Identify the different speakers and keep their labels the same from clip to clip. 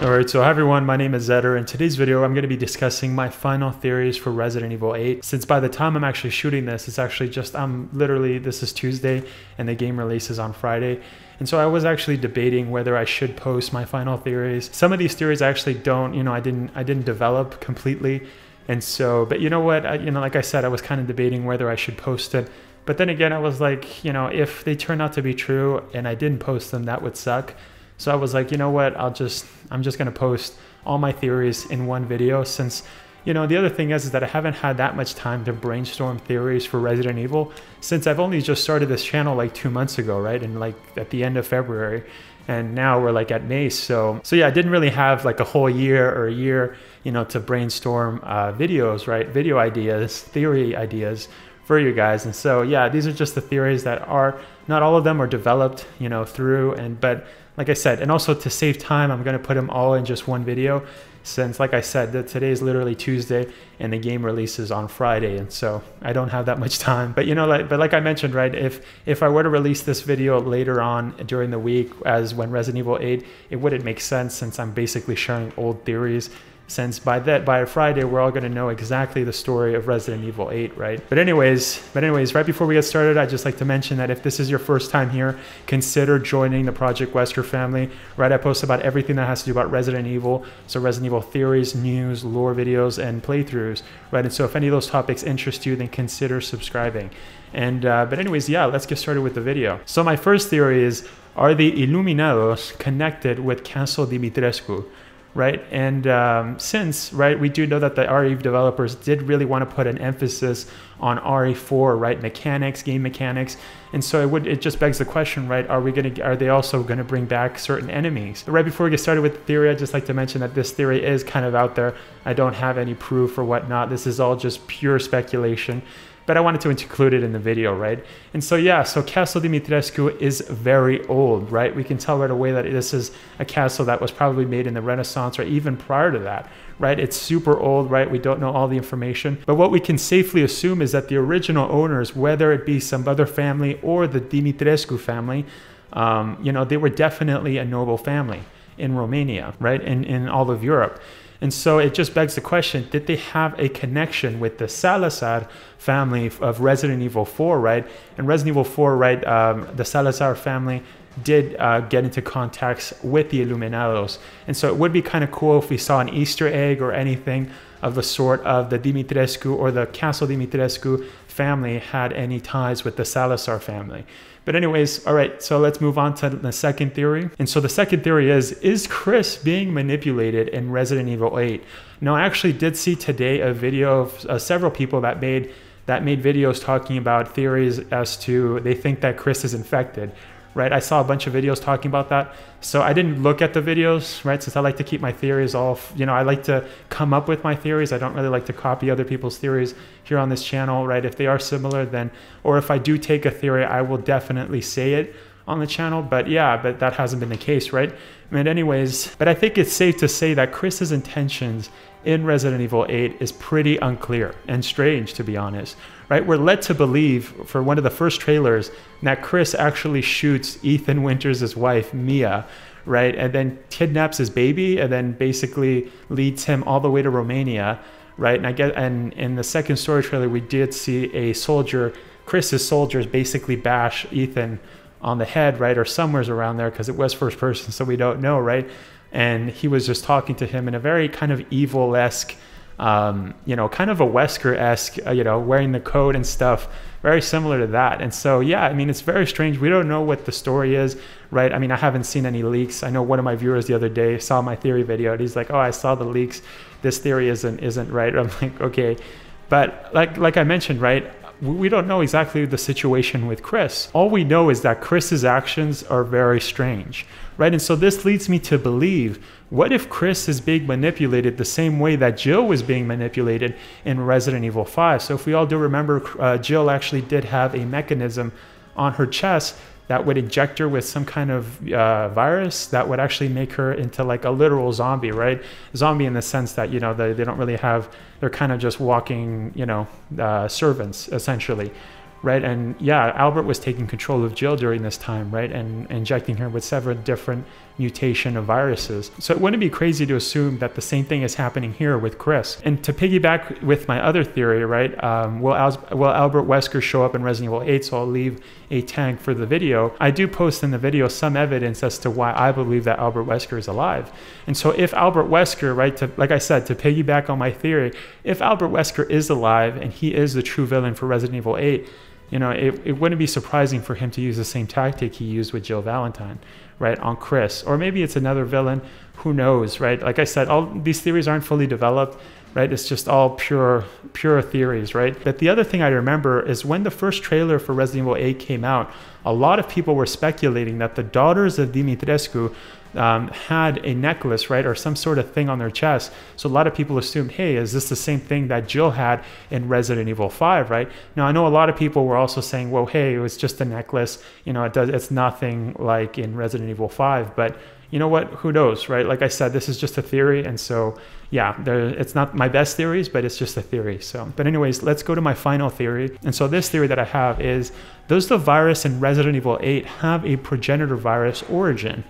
Speaker 1: Alright, so hi everyone, my name is Eder. In today's video, I'm going to be discussing my final theories for Resident Evil 8. Since by the time I'm actually shooting this, it's actually just, this is Tuesday and the game releases on Friday. And so I was actually debating whether I should post my final theories. Some of these theories I actually don't, I didn't develop completely. And so, but you know what, like I said, I was kind of debating whether I should post it. But then again, I was like, if they turn out to be true and I didn't post them, that would suck. So I was like, you know what, I'm just going to post all my theories in one video since, the other thing is that I haven't had that much time to brainstorm theories for Resident Evil since I've only just started this channel like 2 months ago, right? And like at the end of February, and now we're like at May. So yeah, I didn't really have like a whole year or a year, to brainstorm videos, right? Video ideas, theory ideas for you guys. And so yeah, these are just the theories that are, not all of them are developed, but like I said, and also to save time, I'm going to put them all in just one video since, like I said, that today is literally Tuesday and the game releases on Friday. And so I don't have that much time, but like I mentioned, right, if I were to release this video later on during the week as when Resident Evil 8, it wouldn't make sense since I'm basically sharing old theories. Since by Friday, we're all going to know exactly the story of Resident Evil 8, right? But anyways, right before we get started, I'd just like to mention that if this is your first time here, consider joining the Project Wesker family, right? I post about everything that has to do about Resident Evil. So Resident Evil theories, news, lore videos, and playthroughs, right? And so if any of those topics interest you, then consider subscribing. And, but anyways, yeah, let's get started with the video. So my first theory is, are the Illuminados connected with Castle Dimitrescu? Right, and since, right, we do know that the RE developers did really want to put an emphasis on RE4, right, mechanics, game mechanics, and so it just begs the question, right, are they also going to bring back certain enemies? But right before we get started with the theory, I'd just like to mention that this theory is kind of out there. I don't have any proof or whatnot. This is all just pure speculation. But I wanted to include it in the video, right? And so yeah, so Castle Dimitrescu is very old, right? We can tell right away that this is a castle that was probably made in the Renaissance or even prior to that, right? It's super old, right? We don't know all the information. But what we can safely assume is that the original owners, whether it be some other family or the Dimitrescu family, they were definitely a noble family in Romania, right? In all of Europe. And so it just begs the question, did they have a connection with the Salazar family of Resident Evil 4, right? And Resident Evil 4, right, the Salazar family did get into contacts with the Illuminados. And so it would be kind of cool if we saw an Easter egg or anything of the sort of the Dimitrescu or the Castle Dimitrescu family had any ties with the Salazar family. But anyways, all right, so let's move on to the second theory. And so the second theory is Chris being manipulated in Resident Evil 8? Now, I actually did see today a video of several people that made videos talking about theories as to they think that Chris is infected, right? I saw a bunch of videos talking about that. So I didn't look at the videos, right? Since I like to keep my theories off, I like to come up with my theories. I don't really like to copy other people's theories here on this channel, right? If they are similar, then, or if I do take a theory, I will definitely say it on the channel. But yeah, but that hasn't been the case, right? And anyways, but I think it's safe to say that Chris's intentions in Resident Evil 8 is pretty unclear and strange, to be honest, right? We're led to believe for one of the first trailers that Chris actually shoots Ethan Winters' wife, Mia, right? And then kidnaps his baby and then basically leads him all the way to Romania, right? And in the second story trailer, we did see a soldier, Chris's soldiers basically bash Ethan on the head, right? Or somewhere's around there because it was first person, so we don't know, right? And he was just talking to him in a very kind of evil-esque, kind of a Wesker-esque, wearing the coat and stuff, very similar to that. And so, yeah, I mean, it's very strange. We don't know what the story is, right? I mean, I haven't seen any leaks. I know one of my viewers the other day saw my theory video and he's like, oh, I saw the leaks. This theory isn't right. I'm like, okay. But like I mentioned, right, we don't know exactly the situation with Chris. All we know is that Chris's actions are very strange, right? And so this leads me to believe, what if Chris is being manipulated the same way that Jill was being manipulated in Resident Evil 5? So if we all do remember, Jill actually did have a mechanism on her chest that would inject her with some kind of virus that would actually make her into like a literal zombie, right? Zombie in the sense that, they don't really have, they're kind of just walking, servants essentially, right? And yeah, Albert was taking control of Jill during this time, right? And injecting her with several different mutation of viruses. So it wouldn't be crazy to assume that the same thing is happening here with Chris. And to piggyback with my other theory, right? Will Albert Wesker show up in Resident Evil 8? So I'll leave a tag for the video. I do post in the video some evidence as to why I believe that Albert Wesker is alive. And so if Albert Wesker, right, like I said, to piggyback on my theory, if Albert Wesker is alive and he is the true villain for Resident Evil 8, you know, it wouldn't be surprising for him to use the same tactic he used with Jill Valentine, right, on Chris. Or maybe it's another villain, who knows, right? Like I said, all these theories aren't fully developed, right? It's just all pure theories, right? But the other thing I remember is when the first trailer for Resident Evil 8 came out, a lot of people were speculating that the daughters of Dimitrescu had a necklace, right, or some sort of thing on their chest. So a lot of people assumed, hey, is this the same thing that Jill had in Resident Evil 5, right? Now, I know a lot of people were also saying, well, hey, it was just a necklace. You know, it's nothing like in Resident Evil 5, but you know what, who knows, right? Like I said, this is just a theory. And so, yeah, it's not my best theories, but it's just a theory. So, but anyways, let's go to my final theory. And so this theory that I have is, does the virus in Resident Evil 8 have a progenitor virus origin?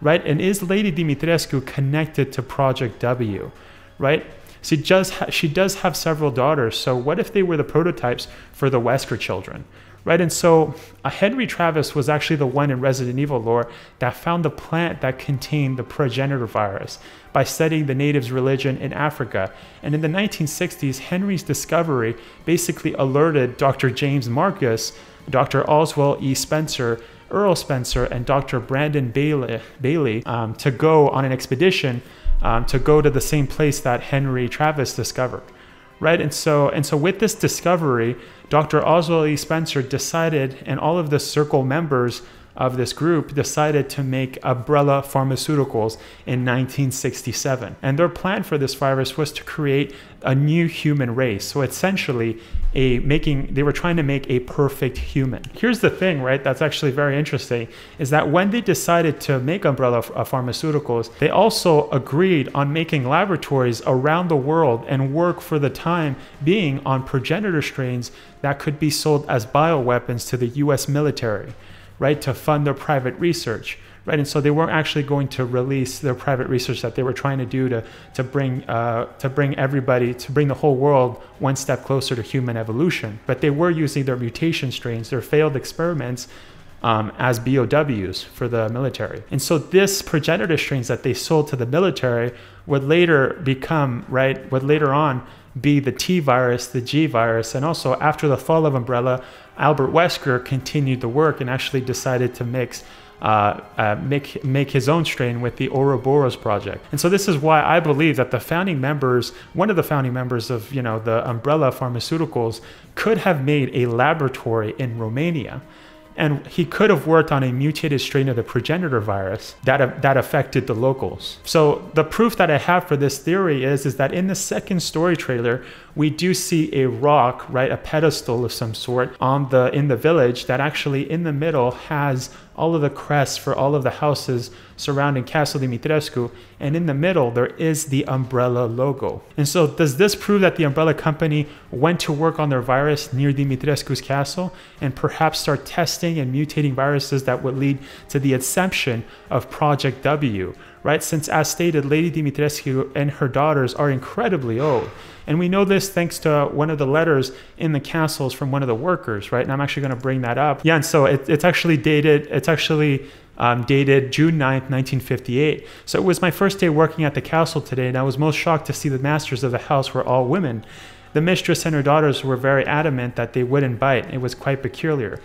Speaker 1: Right? And is Lady Dimitrescu connected to Project W, right? She does have several daughters. So what if they were the prototypes for the Wesker children, right? And so Henry Travis was actually the one in Resident Evil lore that found the plant that contained the progenitor virus by studying the natives' religion in Africa. And in the 1960s, Henry's discovery basically alerted Dr. James Marcus, Dr. Oswald E. Spencer, Earl Spencer, and Dr. Brandon Bailey to go on an expedition to go to the same place that Henry Travis discovered, right? And so with this discovery, Dr. Oswald E. Spencer decided, and all of the circle members of this group decided to make Umbrella Pharmaceuticals in 1967. And their plan for this virus was to create a new human race. So essentially, they were trying to make a perfect human. Here's the thing, right, that's actually very interesting, is that when they decided to make Umbrella Pharmaceuticals, they also agreed on making laboratories around the world and work for the time being on progenitor strains that could be sold as bioweapons to the US military, right, to fund their private research, right? And so they weren't actually going to release their private research that they were trying to do to bring the whole world one step closer to human evolution. But they were using their mutation strains, their failed experiments, as BOWs for the military. And so this progenitor strains that they sold to the military would later on be the T virus, the G virus, and also after the fall of Umbrella, Albert Wesker continued the work and actually decided to make his own strain with the Ouroboros project. And so this is why I believe that one of the founding members of, you know, the Umbrella Pharmaceuticals could have made a laboratory in Romania. And he could have worked on a mutated strain of the progenitor virus that affected the locals. So the proof that I have for this theory is that in the second story trailer, we do see a rock, right, a pedestal of some sort in the village that actually in the middle has all of the crests for all of the houses surrounding Castle Dimitrescu, and in the middle there is the Umbrella logo. And so does this prove that the Umbrella company went to work on their virus near Dimitrescu's castle and perhaps start testing and mutating viruses that would lead to the inception of Project W, right? Since as stated, Lady Dimitrescu and her daughters are incredibly old. And we know this thanks to one of the letters in the castles from one of the workers, right? And I'm actually going to bring that up. Yeah, and so it's actually dated June 9th, 1958. So it was my first day working at the castle today, and I was most shocked to see the masters of the house were all women. The mistress and her daughters were very adamant that they wouldn't bite. It was quite peculiar.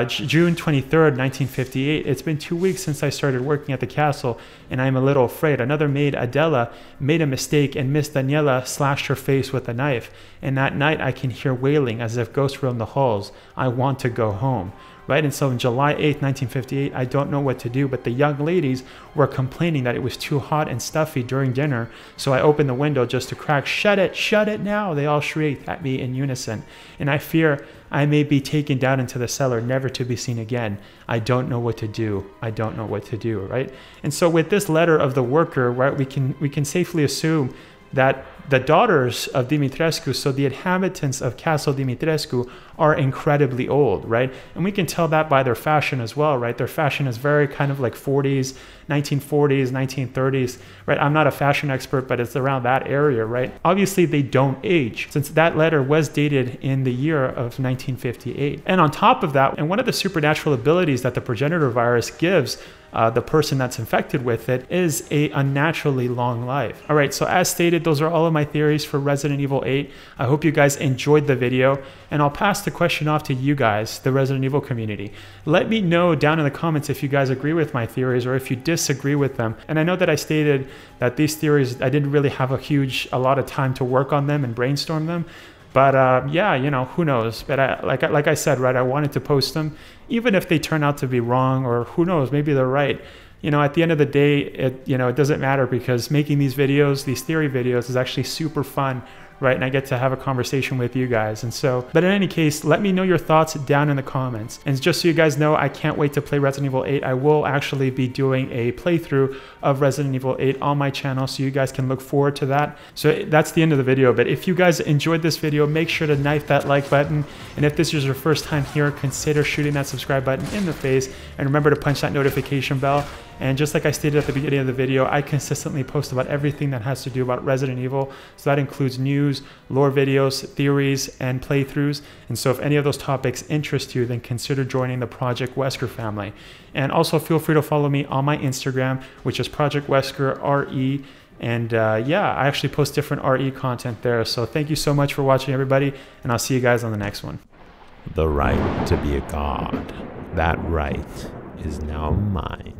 Speaker 1: June 23rd, 1958. It's been 2 weeks since I started working at the castle, and I'm a little afraid. Another maid, Adela, made a mistake, and Miss Daniela slashed her face with a knife. And that night, I can hear wailing as if ghosts roam the halls. I want to go home. Right? And so on July 8th, 1958, I don't know what to do, but the young ladies were complaining that it was too hot and stuffy during dinner. So I opened the window just to crack, shut it now. They all shrieked at me in unison. And I fear I may be taken down into the cellar, never to be seen again. I don't know what to do. I don't know what to do, right? And so with this letter of the worker, right, we can safely assume that the daughters of Dimitrescu, so the inhabitants of Castle Dimitrescu, are incredibly old, right? And we can tell that by their fashion as well, right? Their fashion is very kind of like 40s, 1940s, 1930s, right? I'm not a fashion expert, but it's around that area, right? Obviously, they don't age, since that letter was dated in the year of 1958. And on top of that, and one of the supernatural abilities that the progenitor virus gives the person that's infected with it is a unnaturally long life. All right, so as stated, those are all of my theories for Resident Evil 8. I hope you guys enjoyed the video, and I'll pass the question off to you guys, the Resident Evil community. Let me know down in the comments if you guys agree with my theories or if you disagree with them. And I know that I stated that these theories, I didn't really have a lot of time to work on them and brainstorm them. But yeah, you know, who knows? But like I said, right, I wanted to post them, even if they turn out to be wrong, or who knows, maybe they're right. You know, at the end of the day, it doesn't matter, because making these videos, these theory videos, is actually super fun, right? And I get to have a conversation with you guys. And so, but in any case, let me know your thoughts down in the comments. And just so you guys know, I can't wait to play Resident Evil 8. I will actually be doing a playthrough of Resident Evil 8 on my channel, so you guys can look forward to that. So that's the end of the video. But if you guys enjoyed this video, make sure to knife that like button. And if this is your first time here, consider shooting that subscribe button in the face. And remember to punch that notification bell. And just like I stated at the beginning of the video, I consistently post about everything that has to do about Resident Evil. So that includes news, lore videos, theories, and playthroughs. And so if any of those topics interest you, then consider joining the Project Wesker family. And also feel free to follow me on my Instagram, which is Project Wesker RE. And yeah, I actually post different RE content there. So thank you so much for watching, everybody. And I'll see you guys on the next one.
Speaker 2: The right to be a god. That right is now mine.